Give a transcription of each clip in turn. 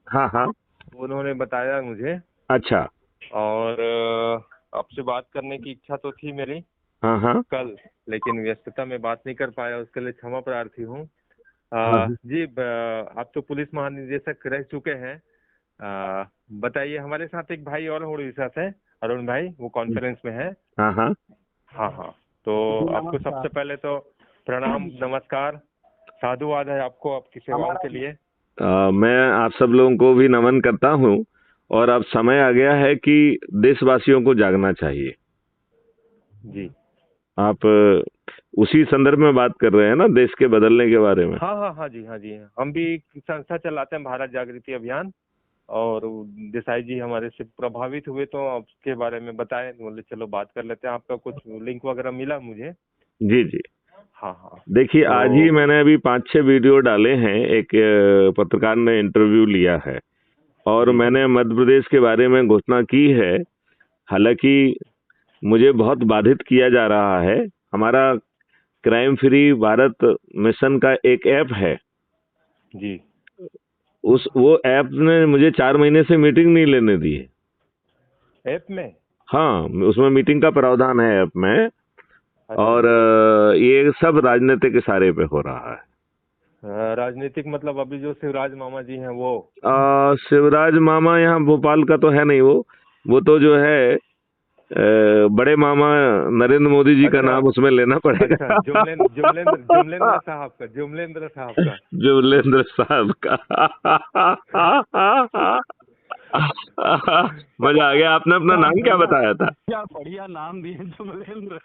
हाँ हाँ। उन्होंने बताया मुझे। अच्छा। और आपसे बात करने की इच्छा तो थी मेरी हाँ हाँ कल, लेकिन व्यस्तता में बात नहीं कर पाया, उसके लिए क्षमा प्रार्थी हूँ। हाँ हाँ। जी, आप तो पुलिस महानिदेशक रह चुके हैं। बताइए, हमारे साथ एक भाई और उड़ीसा से, अरुण भाई, वो कॉन्फ्रेंस में है। हाँ हाँ। हाँ हाँ। तो आपको सबसे पहले तो प्रणाम, नमस्कार, साधुवाद है आपको, आपकी सेवाओं के लिए। मैं आप सब लोगों को भी नमन करता हूँ। और अब समय आ गया है कि देशवासियों को जागना चाहिए। जी आप उसी संदर्भ में बात कर रहे हैं ना, देश के बदलने के बारे में? हाँ हाँ हाँ जी, हाँ जी। हम भी एक संस्था चलाते हैं, भारत जागृति अभियान। और देसाई जी हमारे से प्रभावित हुए तो आपके बारे में बताए, बोले चलो बात कर लेते हैं। आपका कुछ लिंक वगैरह मिला मुझे। जी जी। हाँ हाँ। देखिए, आज ही तो मैंने अभी 5-6 वीडियो डाले हैं। एक पत्रकार ने इंटरव्यू लिया है और जी मैंने मध्य प्रदेश के बारे में घोषणा की है। हालांकि मुझे बहुत बाधित किया जा रहा है। हमारा क्राइम फ्री भारत मिशन का एक ऐप है। जी। उस वो ऐप ने मुझे 4 महीने से मीटिंग नहीं लेने दी है। ऐप में? हाँ, उसमें मीटिंग का प्रावधान है ऐप में। अच्छा। और ये सब राजनीतिक इशारे पे हो रहा है। राजनीतिक मतलब अभी जो शिवराज मामा जी हैं वो? शिवराज मामा यहाँ भोपाल का तो है नहीं। वो तो जो है बड़े मामा नरेंद्र मोदी जी का अच्छा नाम उसमें लेना अच्छा, पड़ेगा। जुमलेंद्र साहब का, जुमलेंद्र साहब का। जुमलेंद्र साहब का। मजा आ गया। आपने अपना नाम क्या बताया था? क्या बढ़िया नाम दिए, जुमलेंद्र।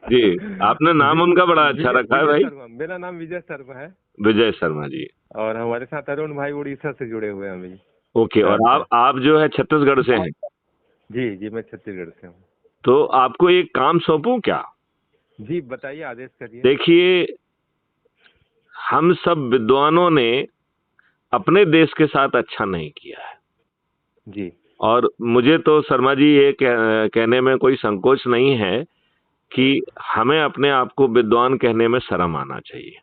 जी, आपने नाम उनका बड़ा अच्छा विजय रखा है विजय भाई। शर्मा, मेरा नाम विजय शर्मा है। विजय शर्मा जी। और हमारे साथ अरुण भाई उड़ीसा से जुड़े हुए हैं अभी ओके। और फिलहाल तो। आप जो है छत्तीसगढ़ से हैं? जी जी, मैं छत्तीसगढ़ से हूँ। तो आपको एक काम सौंपूं क्या? जी बताइए, आदेश करिए। देखिए, हम सब विद्वानों ने अपने देश के साथ अच्छा नहीं किया है। जी और मुझे तो शर्मा जी ये कहने में कोई संकोच नहीं है कि हमें अपने आप को विद्वान कहने में शर्म आना चाहिए।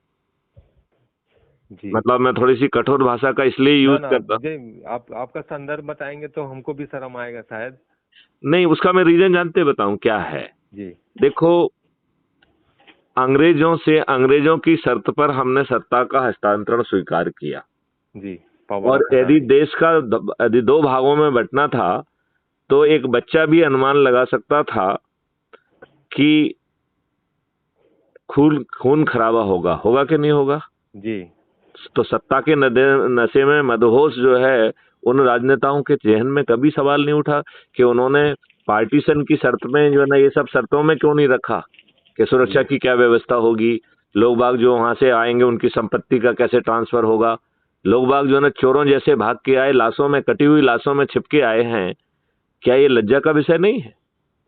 जी। मतलब मैं थोड़ी सी कठोर भाषा का इसलिए ना यूज ना, करता। मुझे आपका संदर्भ बताएंगे तो हमको भी शर्म आएगा शायद। नहीं, उसका मैं रीजन जानते बताऊं क्या है। जी देखो, अंग्रेजों की शर्त पर हमने सत्ता का हस्तांतरण स्वीकार किया। जी। पावर और ऑफ यदि अटॉर्नी। देश का यदि 2 भागों में बंटना था तो एक बच्चा भी अनुमान लगा सकता था कि खून खून खराबा होगा कि नहीं होगा। जी तो सत्ता के नशे में मदहोश जो है, उन राजनेताओं के जहन में कभी सवाल नहीं उठा कि उन्होंने पार्टीशन की शर्त में जो है ना, ये सब शर्तों में क्यों नहीं रखा कि सुरक्षा जी की क्या व्यवस्था होगी, लोग बाग जो वहां से आएंगे उनकी संपत्ति का कैसे ट्रांसफर होगा, लोग बाग जो है ना चोरों जैसे भाग के आए, लाशों में, कटी हुई लाशों में छिपके आए हैं। क्या ये लज्जा का विषय नहीं है?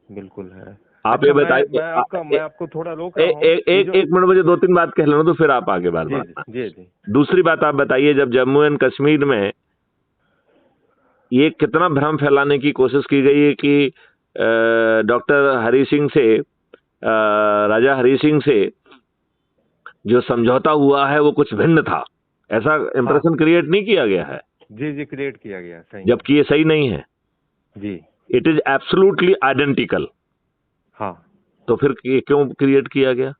बिल्कुल है। आप ये अच्छा, बताइए। मैं आपको थोड़ा रोक रहा हूँ। ये जो एक मिनट, मुझे 2-3 बात कह लेना तो फिर आप आगे बात जी बढ़ाना। जी जी। दूसरी बात आप बताइए, जब जम्मू एंड कश्मीर में ये कितना भ्रम फैलाने की कोशिश की गई है कि डॉक्टर हरि सिंह से, राजा हरि सिंह से जो समझौता हुआ है वो कुछ भिन्न था, ऐसा हाँ इंप्रेशन क्रिएट नहीं किया गया है, जी जी, क्रिएट किया गया, सही है। जबकि ये सही नहीं है। जी इट इज एब्सोल्युटली आइडेंटिकल। हाँ। तो फिर ये क्यों क्रिएट किया गया?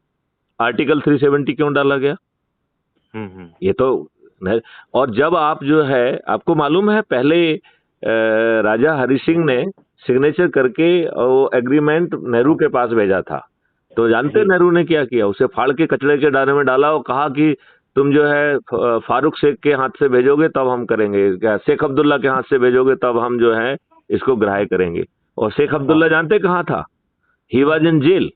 आर्टिकल 370 क्यों डाला गया? ये तो और जब आप जो है, आपको मालूम है पहले राजा हरि सिंह ने सिग्नेचर करके वो एग्रीमेंट नेहरू के पास भेजा था। तो जानते जी नेहरू ने क्या किया? उसे फाड़ के कचड़े के डाले में डाला और कहा कि तुम जो है फारूक शेख के हाथ से भेजोगे तब हम करेंगे, क्या शेख अब्दुल्ला के हाथ से भेजोगे तब हम जो है इसको ग्राह्य करेंगे। और शेख हाँ अब्दुल्ला जानते कहाँ था? He was in jail.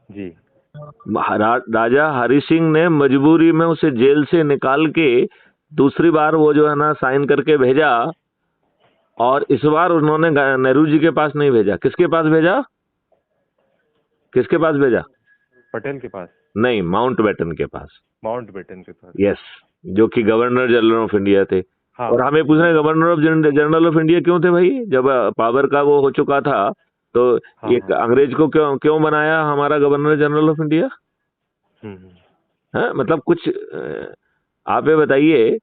जी राजा हरि सिंह ने मजबूरी में उसे जेल से निकाल के दूसरी बार वो जो है ना साइन करके भेजा। और इस बार उन्होंने नेहरू जी के पास नहीं भेजा। किसके पास भेजा? किसके पास भेजा? पटेल के पास। नहीं, माउंटबेटन के पास। माउंट बेटन के पास। यस, जो कि गवर्नर जनरल ऑफ इंडिया थे। हाँ और हमें पूछ रहे हैं governor of general of India क्यों थे भाई? जब पावर का वो हो चुका था तो हाँ ये हाँ। अंग्रेज को क्यों क्यों बनाया हमारा गवर्नर जनरल ऑफ इंडिया? हम्म। है मतलब कुछ आप ये बताइए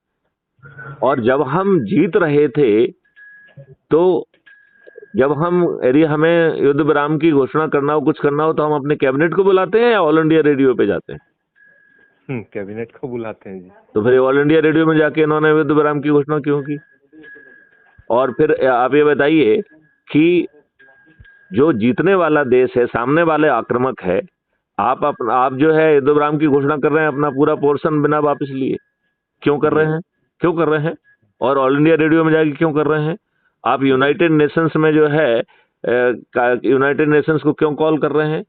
और जब हम जीत रहे थे, तो जब यदि हमें युद्ध विराम की घोषणा करना हो, कुछ करना हो, तो हम अपने कैबिनेट को बुलाते हैं या ऑल इंडिया रेडियो पे जाते हैं? कैबिनेट को बुलाते हैं जी। तो फिर ऑल इंडिया रेडियो में जाके इन्होंने युद्ध विराम की घोषणा क्यों की? और फिर आप ये बताइए कि जो जीतने वाला देश है, सामने वाले आक्रामक है, आप जो है युद्ध विराम की घोषणा कर रहे हैं अपना पूरा पोर्शन बिना वापस लिए। क्यों कर रहे हैं? क्यों कर रहे हैं? और ऑल इंडिया रेडियो में जाके क्यों कर रहे हैं? आप यूनाइटेड नेशंस में जो है यूनाइटेड नेशंस को क्यों कॉल कर रहे हैं?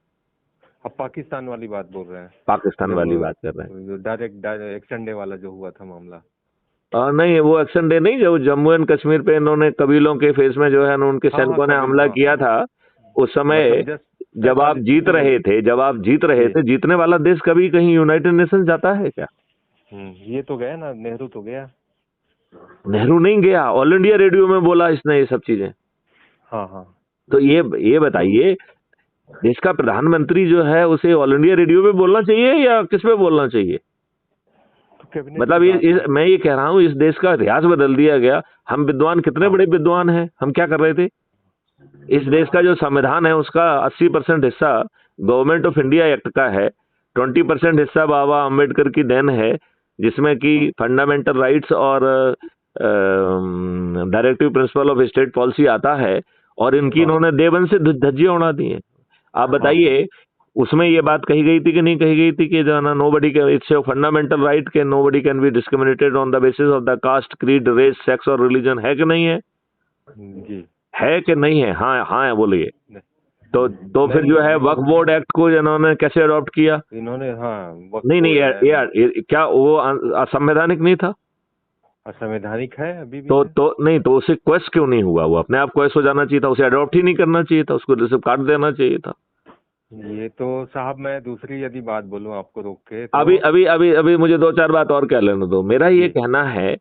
अब पाकिस्तान वाली बात बोल रहे हैं। पाकिस्तान वाली बात कर रहे हैं। डायरेक्ट एक्शन डे वाला जो हुआ था मामला। नहीं, वो एक्शन डे नहीं, जो जम्मू एंड कश्मीर पे इन्होंने कबीलों के फेस में जो है ना उनके सैनिकों ने हमला किया था, उस समय जब आप जीत रहे थे, जीतने वाला देश कभी कहीं यूनाइटेड नेशन जाता है क्या? ये तो गया ना, नेहरू तो गया। नेहरू नहीं गया, ऑल इंडिया रेडियो में बोला इसने ये सब चीजें। हाँ। तो ये बताइए, देश का प्रधानमंत्री जो है उसे ऑल इंडिया रेडियो पे बोलना चाहिए या किस पे बोलना चाहिए? मतलब मैं ये कह रहा हूँ, इस देश का इतिहास बदल दिया गया। हम विद्वान कितने बड़े विद्वान हैं, हम क्या कर रहे थे? इस देश का जो संविधान है उसका 80% हिस्सा गवर्नमेंट ऑफ इंडिया एक्ट का है, 20% हिस्सा बाबा अम्बेडकर की देन है, जिसमें कि फंडामेंटल राइट्स और directive principle of state policy आता है, और इनकी इन्होंने देवन से धज्जियां उड़ा दी हैं। आप बताइए, उसमें ये बात कही गई थी कि नहीं कही गई थी कि जो ना nobody can, it's a fundamental right के nobody can be discriminated on the basis of the caste, creed, race, sex और रिलीजन? है कि नहीं है? जी। है कि नहीं है? हाँ है बोलिए। तो फिर जो है वक्फ बोर्ड एक्ट को इन्होंने कैसे अडॉप्ट किया? इन्होंने नहीं यार, क्या वो असंवैधानिक नहीं था? असंवैधानिक है अभी भी। तो नहीं, तो उसे क्वेश्चन क्यों नहीं हुआ? वो अपने आप क्वेश्चन हो जाना चाहिए था, उसे अडॉप्ट ही नहीं करना चाहिए था, उसको रिसिप्ट काट देना चाहिए था। ये तो साहब, मैं दूसरी यदि बात बोलूं आपको रोक के तो... अभी मुझे 2-4 बात और कह लेने दो। मेरा ये कहना है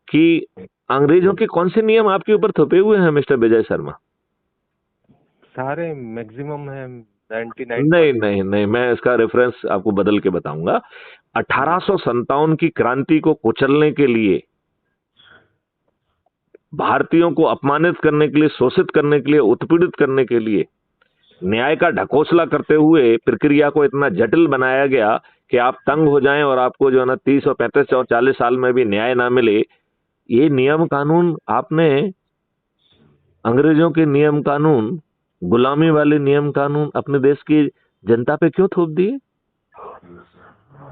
कि अंग्रेजों के कौन से नियम आपके ऊपर थोपे हुए हैं मिस्टर विजय शर्मा? सारे मैक्सिमम है 99। नहीं, मैं इसका रेफरेंस आपको बदल के बताऊंगा। 1857 की क्रांति को कुचलने के लिए, भारतीयों को अपमानित करने के लिए, शोषित करने के लिए, उत्पीड़ित करने के लिए न्याय का ढकोसला करते हुए प्रक्रिया को इतना जटिल बनाया गया कि आप तंग हो जाएं और आपको जो है ना 30 और 35 और 40 साल में भी न्याय ना मिले। ये नियम कानून आपने, अंग्रेजों के नियम कानून, गुलामी वाले नियम कानून अपने देश की जनता पे क्यों थोप दिए?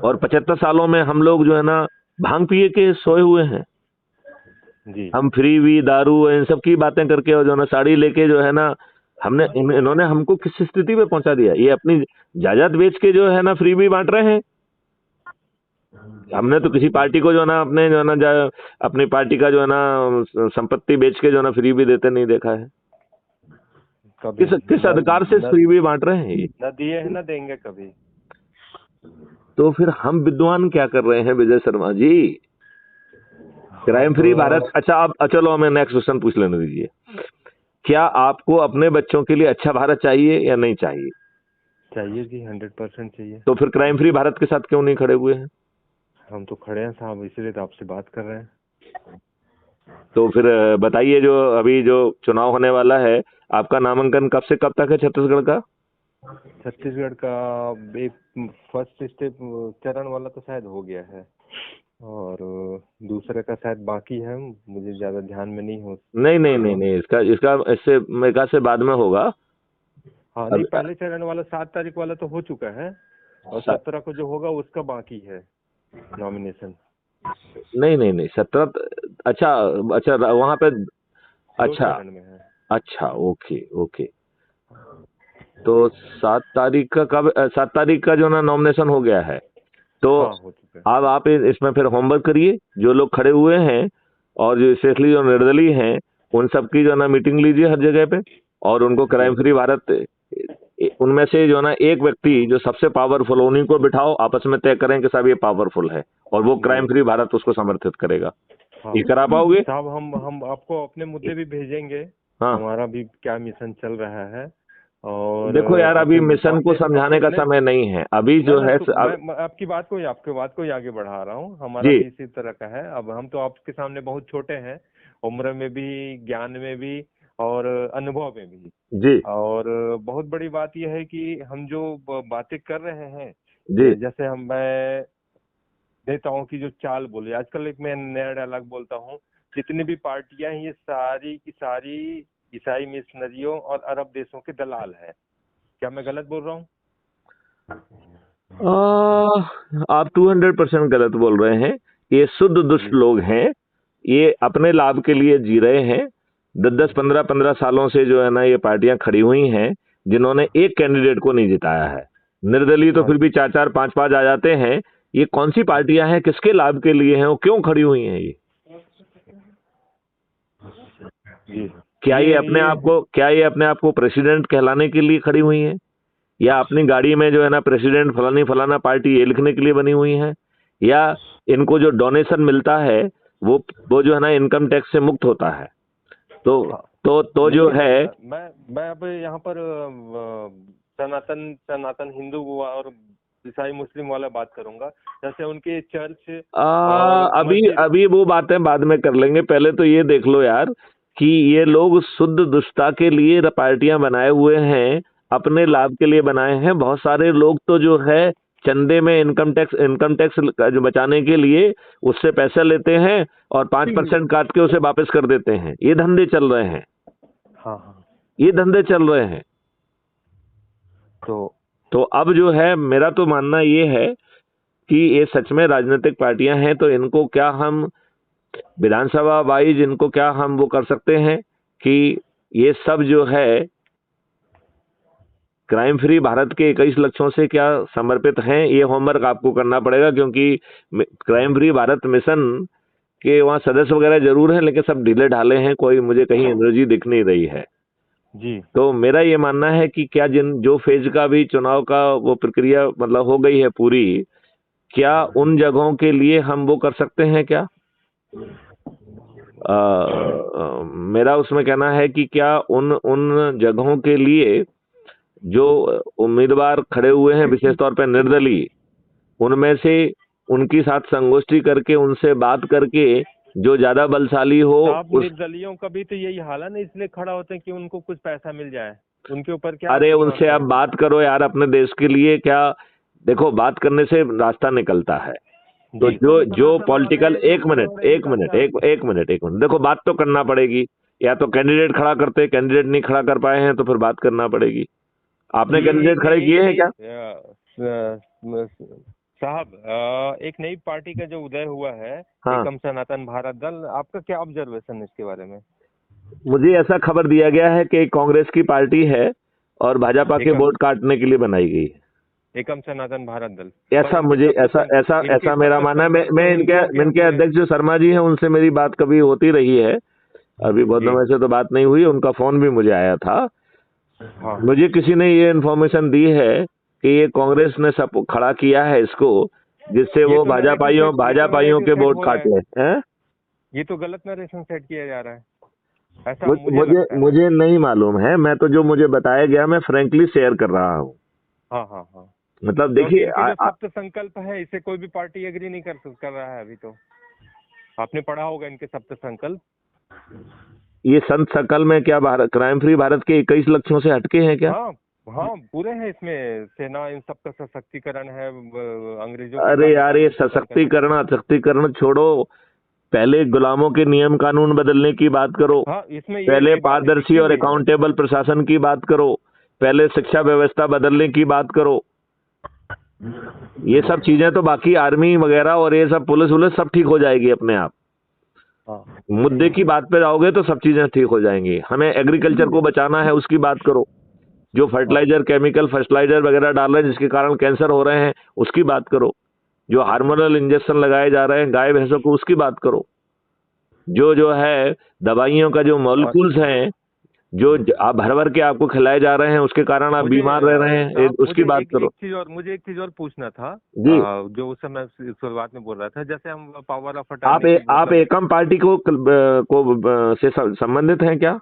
और 75 सालों में हम लोग जो है ना भांग पिए के सोए हुए हैं जी। हम फ्री भी दारू इन सब की बातें करके, और जो है ना साड़ी लेके जो है ना इन्होंने हमको किस स्थिति में पहुंचा दिया? ये अपनी जायदाद बेच के जो है ना फ्री भी बांट रहे हैं। हमने तो किसी पार्टी को जो है ना अपनी पार्टी का जो है ना संपत्ति बेच के जो है ना फ्री भी देते नहीं देखा है। किस अधिकार से फ्री भी बांट रहे हैं? ये न दिए हैं न देंगे कभी। तो फिर हम विद्वान क्या कर रहे हैं विजय शर्मा जी? Crime free Bharat. अच्छा, आप चलो हमें नेक्स्ट क्वेश्चन पूछ लेने दीजिए। क्या आपको अपने बच्चों के लिए अच्छा भारत चाहिए या नहीं चाहिए? चाहिए जी, 100% चाहिए। तो फिर क्राइम फ्री भारत के साथ क्यों नहीं खड़े हुए हैं? हम तो खड़े हैं साहब, इसीलिए तो आपसे बात कर रहे हैं। तो फिर बताइए, जो अभी जो चुनाव होने वाला है, आपका नामांकन कब से कब तक है छत्तीसगढ़ का? छत्तीसगढ़ का एक फर्स्ट स्टेप चरण वाला तो शायद हो गया है, और दूसरे का शायद बाकी है, मुझे ज्यादा ध्यान में नहीं हो। नहीं, इसका इससे मेरे से बाद में होगा। हाँ नहीं, पहले चरण वाला 7 तारीख वाला तो हो चुका है, और 17 को जो होगा उसका बाकी है नॉमिनेशन। नहीं 17। अच्छा वहाँ पे। अच्छा ओके। तो 7 तारीख का कब? 7 तारीख का जो ना नॉमिनेशन हो गया है, तो हो चुका है। अब आप इसमें फिर होमवर्क करिए। जो लोग खड़े हुए हैं और जो स्पेशली जो निर्दलीय हैं, उन सब की जो ना मीटिंग लीजिए हर जगह पे, और उनको क्राइम फ्री भारत, उनमें से जो ना एक व्यक्ति जो सबसे पावरफुल, उन्हीं को बिठाओ, आपस में तय करें कि साहब ये पावरफुल है, और वो क्राइम फ्री भारत उसको समर्थित करेगा। ये करा पाओगे साहब? हम आपको अपने मुद्दे भी भेजेंगे। हाँ, हमारा भी क्या मिशन चल रहा है, और देखो यार, अभी अपने मिशन को समझाने का समय नहीं है अभी जो है। मैं आपकी बात को ही आगे बढ़ा रहा हूँ। हमारा भी इसी तरह का है। अब हम तो आपके सामने बहुत छोटे हैं, उम्र में भी, ज्ञान में भी और अनुभव में भी। जी और बहुत बड़ी बात यह है कि हम जो बातें कर रहे हैं, जी जैसे मैं नेताओं की जो चाल बोली, आजकल एक मैं नया डायलॉग बोलता हूँ, जितनी भी पार्टियां हैं ये सारी की सारी ईसाई मिशनरियों और अरब देशों के दलाल है। क्या मैं गलत बोल रहा हूँ? आप 200% गलत बोल रहे हैं। ये शुद्ध दुष्ट लोग हैं, ये अपने लाभ के लिए जी रहे हैं। 10-10, 15-15 सालों से जो है ना ये पार्टियां खड़ी हुई हैं, जिन्होंने एक कैंडिडेट को नहीं जिताया है। निर्दलीय तो फिर भी 4-4, 5-5 आ जाते हैं। ये कौन सी पार्टियां हैं, किसके लाभ के लिए हैं, वो क्यों खड़ी हुई हैं? ये क्या ये अपने आप को प्रेसिडेंट कहलाने के लिए खड़ी हुई हैं, या अपनी गाड़ी में जो है ना प्रेसिडेंट फलानी फलाना पार्टी ये लिखने के लिए बनी हुई है, या इनको जो डोनेशन मिलता है वो जो है ना इनकम टैक्स से मुक्त होता है? तो जो है, मैं अब यहाँ पर सनातन हिंदू और ईसाई मुस्लिम वाला बात करूंगा। जैसे उनके चर्च अभी वो बातें बाद में कर लेंगे। पहले तो ये देख लो यार कि ये लोग शुद्ध दुष्टता के लिए पार्टियां बनाए हुए हैं, अपने लाभ के लिए बनाए हैं। बहुत सारे लोग तो जो है चंदे में इनकम टैक्स जो बचाने के लिए उससे पैसा लेते हैं और 5% काट के उसे वापस कर देते हैं। ये धंधे चल रहे हैं। हाँ, ये धंधे चल रहे हैं। तो अब जो है मेरा तो मानना ये है कि ये सच में राजनीतिक पार्टियां हैं, तो इनको क्या हम विधानसभा वाइज इनको क्या हम वो कर सकते हैं कि ये सब जो है क्राइम फ्री भारत के 21 लक्ष्यों से क्या समर्पित हैं? ये होमवर्क आपको करना पड़ेगा, क्योंकि क्राइम फ्री भारत मिशन के वहाँ सदस्य वगैरह जरूर हैं, लेकिन सब ढीले ढाले हैं, कोई मुझे कहीं एनर्जी दिख नहीं रही है जी। तो मेरा ये मानना है कि क्या जो फेज का भी चुनाव का वो प्रक्रिया मतलब हो गई है पूरी, क्या उन जगहों के लिए हम वो कर सकते हैं क्या? मेरा उसमें कहना है कि क्या उन जगहों के लिए जो उम्मीदवार खड़े हुए हैं, विशेष तौर पर निर्दलीय, उनमें से उनकी साथ संगोष्ठी करके उनसे बात करके जो ज्यादा बलशाली हो निर्दलियों का भी तो यही हाल है ना, इसलिए खड़ा होते हैं कि उनको कुछ पैसा मिल जाए। उनके ऊपर क्या? अरे उनसे आप बात करो यार अपने देश के लिए। क्या देखो, बात करने से रास्ता निकलता है। तो जो पॉलिटिकल एक मिनट देखो, बात तो करना पड़ेगी। या तो कैंडिडेट खड़ा करते, कैंडिडेट नहीं खड़ा कर पाए हैं तो फिर बात करना पड़ेगी। आपने कैंडिडेट खड़े किए हैं क्या? साहब, एक नई पार्टी का जो उदय हुआ है, हाँ। एकम सनातन भारत दल, आपका क्या ऑब्जर्वेशन है इसके बारे में? मुझे ऐसा खबर दिया गया है कि कांग्रेस की पार्टी है और भाजपा के वोट काटने के लिए बनाई गई है एकम सनातन भारत दल। ऐसा मेरा मानना है। मैं इनके अध्यक्ष जो शर्मा जी हैं उनसे मेरी बात कभी होती रही है। अभी बहुत समय से तो बात नहीं हुई। उनका फोन भी मुझे आया था। हाँ। मुझे किसी ने ये इन्फॉर्मेशन दी है कि ये कांग्रेस ने सब खड़ा किया है इसको, जिससे वो भाजपाइयों के वोट काट ले। ये तो गलत नरेशन सेट किया जा रहा है, ऐसा मुझे नहीं मालूम है। मैं तो जो मुझे बताया गया मैं फ्रेंकली शेयर कर रहा हूँ। हाँ। मतलब देखिए, सप्त संकल्प है, इसे कोई भी पार्टी एग्री नहीं कर रहा है। अभी तो आपने पढ़ा होगा इनके सप्त संकल्प। ये संत संकल्प में क्या क्राइम फ्री भारत के 21 लक्ष्यों से हटके हैं क्या? हाँ, पूरे हैं इसमें। सेना इन सबका सशक्तिकरण है, अंग्रेजों। अरे यार, ये सशक्तिकरण छोड़ो, पहले गुलामों के नियम कानून बदलने की बात करो। इसमें पहले पारदर्शी और अकाउंटेबल प्रशासन की बात करो। पहले शिक्षा व्यवस्था बदलने की बात करो। ये सब चीजें तो बाकी आर्मी वगैरह और ये सब पुलिस सब ठीक हो जाएगी अपने आप। मुद्दे की बात पे जाओगे तो सब चीजें ठीक हो जाएंगी। हमें एग्रीकल्चर को बचाना है, उसकी बात करो। जो फर्टिलाइजर, केमिकल फर्टिलाइजर वगैरह डाल रहे हैं जिसके कारण कैंसर हो रहे हैं, उसकी बात करो। जो हार्मोनल इंजेक्शन लगाए जा रहे हैं गाय भैंसों को, उसकी बात करो। जो है दवाइयों का जो मॉलिक्यूल्स हैं, जो आप भर के आपको खिलाए जा रहे हैं, उसके कारण आप बीमार रह रहे हैं, उसकी बात करो। मुझे एक चीज और पूछना था जी, जो उस समय शुरुआत में बोल रहा था। जैसे हम पावर ऑफ आप एकम पार्टी को से संबंधित हैं क्या?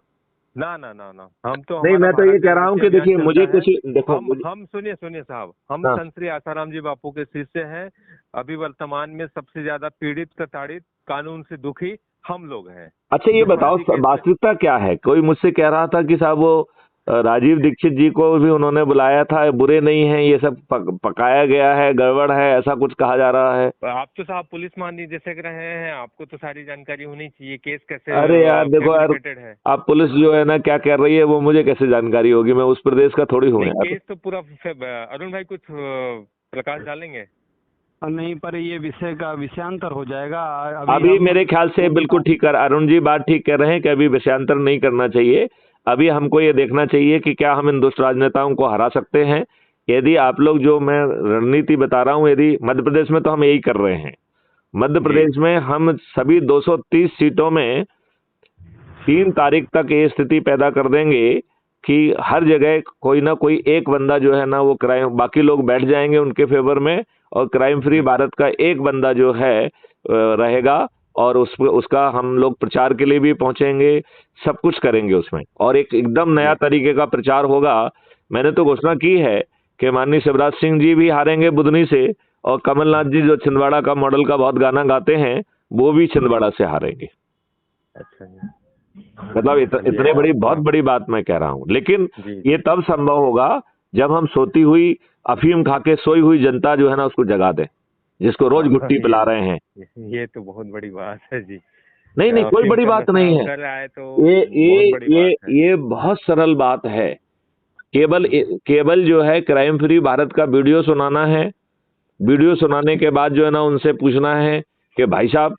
ना ना ना ना, हम तो नहीं, मैं तो ये कह रहा हूँ कि देखिए मुझे कुछ देखो हम सुनिए सुनिए साहब, हम हाँ। संत श्री आसाराम जी बापू के शिष्य हैं। अभी वर्तमान में सबसे ज्यादा पीड़ित, प्रताड़ित, कानून से दुखी हम लोग हैं। अच्छा ये जो बताओ फर्जी केस में- वास्तविकता क्या है? कोई मुझसे कह रहा था कि साहब वो राजीव दीक्षित जी को भी उन्होंने बुलाया था, बुरे नहीं हैं, ये सब पकाया गया है, गड़बड़ है, ऐसा कुछ कहा जा रहा है। आप तो साहब पुलिस महानिदेशक रहे हैं, आपको तो सारी जानकारी होनी चाहिए, केस कैसे अरे यार देखो यार, fabricated है। आप पुलिस जो है ना क्या कर रही है वो मुझे कैसे जानकारी होगी? मैं उस प्रदेश का थोड़ी हूँ नहीं, यार। केस तो पूरा अरुण भाई कुछ प्रकाश डालेंगे? नहीं, पर ये विषय का विषयांतर हो जाएगा। अभी मेरे ख्याल से बिल्कुल ठीक कर अरुण जी बात ठीक कर रहे हैं कि अभी विषयांतर नहीं करना चाहिए। अभी हमको ये देखना चाहिए कि क्या हम इन दुष्ट राजनेताओं को हरा सकते हैं। यदि आप लोग जो मैं रणनीति बता रहा हूँ, यदि मध्य प्रदेश में तो हम यही कर रहे हैं। मध्य प्रदेश में हम सभी 230 सीटों में 3 तारीख तक ये स्थिति पैदा कर देंगे कि हर जगह कोई ना कोई एक बंदा जो है ना वो क्राइम, बाकी लोग बैठ जाएंगे उनके फेवर में, और क्राइम फ्री भारत का एक बंदा जो है रहेगा, और उसका हम लोग प्रचार के लिए भी पहुंचेंगे, सब कुछ करेंगे उसमें, और एक एकदम नया तरीके का प्रचार होगा। मैंने तो घोषणा की है कि माननीय शिवराज सिंह जी भी हारेंगे बुधनी से, और कमलनाथ जी जो छिंदवाड़ा का मॉडल का बहुत गाना गाते हैं वो भी छिंदवाड़ा से हारेंगे। अच्छा जी। मतलब इतने बड़ी बहुत बड़ी बात मैं कह रहा हूँ। लेकिन जी। ये तब संभव होगा जब हम सोती हुई अफीम खा के सोई हुई जनता जो है ना उसको जगा दें, जिसको रोज गुट्टी पिला रहे हैं। ये तो बहुत बड़ी बात है जी। नहीं नहीं, कोई बड़ी बात नहीं है। ये बहुत सरल बात है। केवल जो है क्राइम फ्री भारत का वीडियो सुनाना है। वीडियो सुनाने के बाद जो है ना उनसे पूछना है कि भाई साहब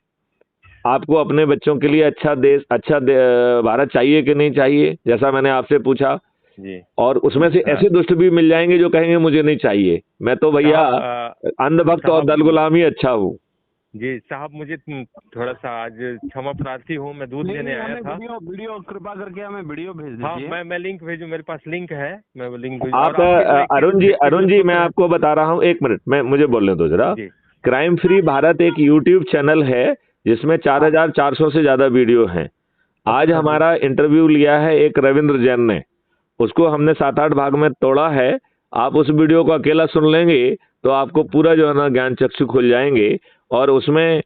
आपको अपने बच्चों के लिए अच्छा भारत चाहिए कि नहीं चाहिए, जैसा मैंने आपसे पूछा जी। और उसमें से ऐसे दुष्ट भी मिल जाएंगे जो कहेंगे मुझे नहीं चाहिए, मैं तो भैया अंधभक्त और दल गुलाम ही अच्छा हूँ। जी साहब, मुझे थोड़ा सा आज क्षमा प्रार्थी हूँ, मैं दूध लेने आया था। वीडियो कृपा करके हमें वीडियो भेज दीजिए। हाँ, मैं लिंक भेजू, मेरे पास लिंक है, मैं वो लिंक भेजू। आप अरुण जी मैं आपको बता रहा हूँ, एक मिनट मुझे बोलने दो जरा। क्राइम फ्री भारत एक यूट्यूब चैनल है जिसमें 4400 से ज्यादा वीडियो हैं। आज हमारा इंटरव्यू लिया है एक रविंद्र जैन ने, उसको हमने 7-8 भाग में तोड़ा है। आप उस वीडियो को अकेला सुन लेंगे तो आपको पूरा जो है ना ज्ञान चक्षु खुल जाएंगे, और उसमें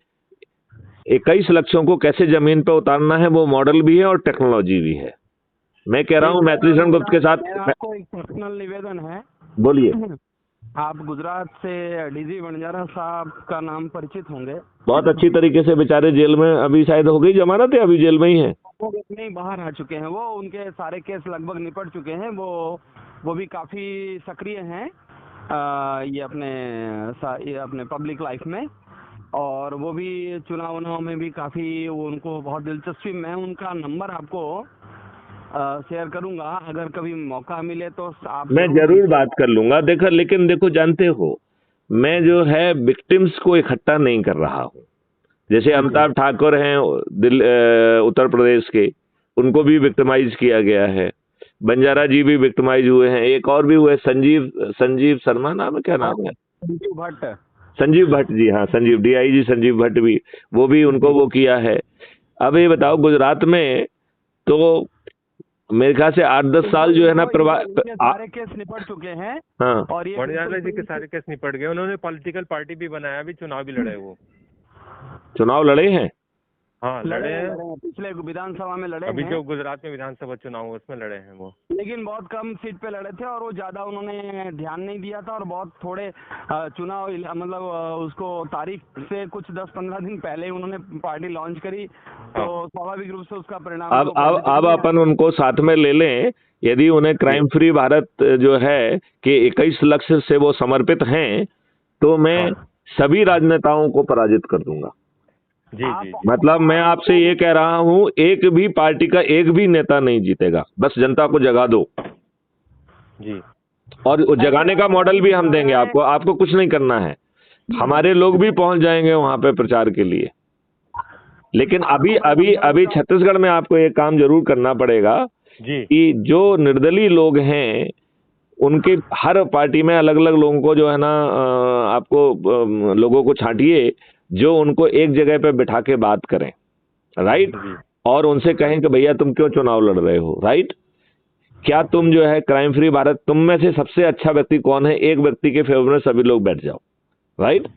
21 लक्ष्यों को कैसे जमीन पर उतारना है वो मॉडल भी है और टेक्नोलॉजी भी है। मैं कह रहा हूँ मैथिली शरण गुप्त के साथ। आपको एक पर्सनल निवेदन है। बोलिए। आप गुजरात से डीजी वणजारा साहब का नाम परिचित होंगे। बहुत अच्छी तरीके से बेचारे जेल में, अभी शायद हो गई जमानत है, अभी जेल में ही है। वो नहीं, बाहर आ चुके हैं वो, उनके सारे केस लगभग निपट चुके हैं। वो भी काफी सक्रिय हैं ये अपने पब्लिक लाइफ में, और वो भी चुनाव में भी काफी उनको बहुत दिलचस्पी। मैं उनका नंबर आपको शेयर करूंगा, अगर कभी मौका मिले तो आप। मैं जरूर बात कर लूंगा। लेकिन देखो जानते हो, मैं जो है विक्टिम्स को इकट्ठा नहीं कर रहा हूँ। जैसे अमिताभ ठाकुर हैं उत्तर प्रदेश के, उनको भी विक्टिमाइज किया गया है। बंजारा जी भी विक्टिमाइज हुए हैं, एक और भी हुए संजीव शर्मा नाम है, क्या नाम है, संजीव भट्ट जी, हाँ संजीव, DIG संजीव भट्ट भी, वो भी उनको वो किया है। अब ये बताओ गुजरात में तो मेरे ख्याल से 8-10 साल जो है ना सारे केस निपट चुके हैं। हाँ, और ये वणजारा जी के सारे केस निपट गए। उन्होंने पॉलिटिकल पार्टी भी बनाया, भी चुनाव भी लड़े, वो चुनाव लड़े हैं। हाँ लड़े हैं, पिछले विधानसभा में लड़े अभी हैं। जो गुजरात में विधानसभा चुनाव हुआ उसमें लड़े हैं वो, लेकिन बहुत कम सीट पे लड़े थे, और वो ज्यादा उन्होंने ध्यान नहीं दिया था, और बहुत थोड़े चुनाव मतलब उसको तारीख से कुछ 10-15 दिन पहले उन्होंने पार्टी लॉन्च करी, तो स्वाभाविक रूप से उसका परिणाम अब अपन उनको साथ में ले लें। यदि उन्हें क्राइम फ्री भारत जो है कि 21 लक्ष्य से वो समर्पित हैं, तो मैं सभी राजनेताओं को पराजित कर दूंगा। जी। मतलब मैं आपसे ये कह रहा हूँ, एक भी पार्टी का एक भी नेता नहीं जीतेगा, बस जनता को जगा दो जी। और जगाने का मॉडल भी हम देंगे आपको कुछ नहीं करना है, हमारे लोग भी पहुंच जाएंगे वहां पे प्रचार के लिए। लेकिन अभी छत्तीसगढ़ में आपको एक काम जरूर करना पड़ेगा जी, कि जो निर्दलीय लोग हैं उनके हर पार्टी में अलग अलग लोगों को जो है ना आपको लोगों को छांटिए जो उनको एक जगह पे बिठा के बात करें, राइट। और उनसे कहें कि भैया तुम क्यों चुनाव लड़ रहे हो, राइट? क्या तुम जो है क्राइम फ्री भारत, तुम में से सबसे अच्छा व्यक्ति कौन है, एक व्यक्ति के फेवर में सभी लोग बैठ जाओ, राइट?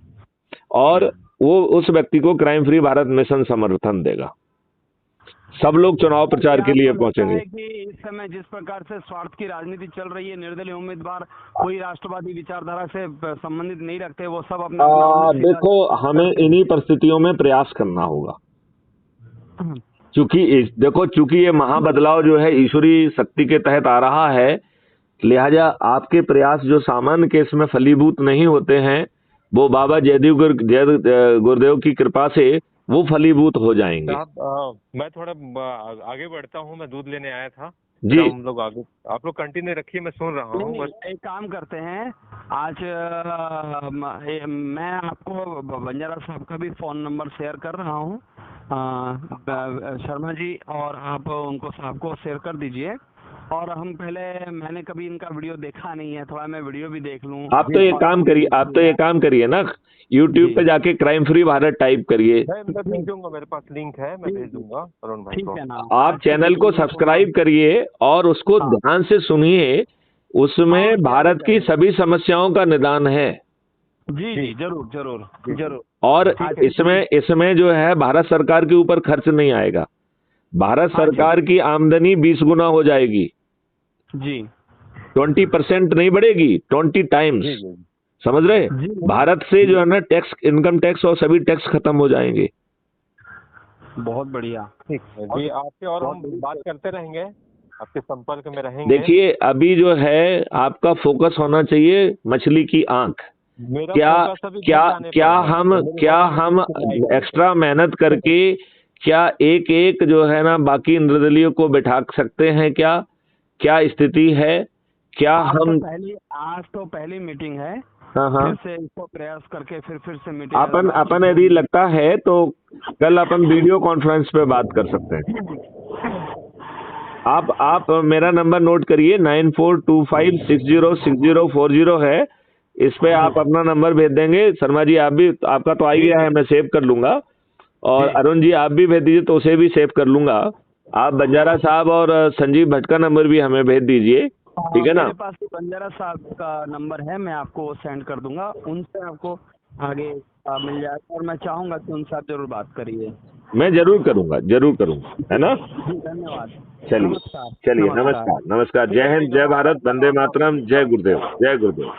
और वो उस व्यक्ति को क्राइम फ्री भारत मिशन समर्थन देगा। सब लोग चुनाव प्रचार के लिए पहुंचेंगे। कि इस समय जिस प्रकार से स्वार्थ की राजनीति चल रही है, निर्दलीय उम्मीदवार कोई राष्ट्रवादी विचारधारा से संबंधित नहीं रखते, वो सब अपना देखो, हमें इन्हीं परिस्थितियों में प्रयास करना होगा, चूंकि ये महाबदलाव जो है ईश्वरीय शक्ति के तहत आ रहा है, लिहाजा आपके प्रयास जो सामान्य केस में फलीभूत नहीं होते हैं, वो बाबा जयदेव गुरुदेव की कृपा से वो फलीभूत हो जाएंगे। मैं थोड़ा आगे बढ़ता हूँ, मैं दूध लेने आया था जी। हम लोग आगे, आप लोग कंटिन्यू रखिए, मैं सुन रहा हूँ। एक काम करते हैं, आज मैं आपको बंजारा साहब का भी फोन नंबर शेयर कर रहा हूँ, शर्मा जी, और आप उनको साहब को शेयर कर दीजिए। और हम मैंने कभी इनका वीडियो देखा नहीं है, थोड़ा मैं वीडियो भी देख लूँ। आप तो ये काम करिए ना, YouTube पे जाके क्राइम फ्री भारत टाइप करिए। मैं भेज दूंगा, मेरे पास लिंक है, मैं भेज दूंगा अरुण भाई को। ठीक है ना? आप चैनल को सब्सक्राइब करिए और उसको ध्यान से सुनिए, उसमें भारत की सभी समस्याओं का निदान है। जी जरूर जरूर जरूर। और इसमें जो है भारत सरकार के ऊपर खर्च नहीं आएगा, भारत सरकार की आमदनी 20 गुना हो जाएगी जी, 20% नहीं बढ़ेगी, 20 टाइम्स, समझ रहे? भारत से जो है ना टैक्स, इनकम टैक्स और सभी टैक्स खत्म हो जाएंगे। बहुत बढ़िया। ठीक है जी, आपसे और हम बात करते रहेंगे, आपके संपर्क में रहेंगे। देखिए, अभी जो है आपका फोकस होना चाहिए मछली की आंख। क्या हम एक्स्ट्रा मेहनत करके क्या एक जो है ना बाकी निर्दलीय को बैठा सकते हैं? क्या स्थिति है? क्या हम आज तो पहली मीटिंग है, हाँ फिर से इसको प्रयास करके फिर से मीटिंग अपन यदि लगता है तो कल अपन वीडियो कॉन्फ्रेंस पे बात कर सकते हैं। आप मेरा नंबर नोट करिए, 9425606040 है। इस पे आप अपना नंबर भेज देंगे। शर्मा जी आप भी, आपका तो आ ही गया है, मैं सेव कर लूंगा। और अरुण जी आप भी भेज दीजिए तो उसे भी सेव कर लूंगा। आप बंजारा साहब और संजीव भट्ट का नंबर भी हमें भेज दीजिए, ठीक है ना? मेरे पास बंजारा साहब का नंबर है, मैं आपको सेंड कर दूंगा, उनसे आपको आगे मिल जाएगा। और मैं चाहूंगा कि उनसे आप जरूर बात करिए। मैं जरूर करूंगा, है ना? धन्यवाद। चलिए नमस्कार। जय हिंद, जय भारत, वंदे मातरम, जय गुरुदेव।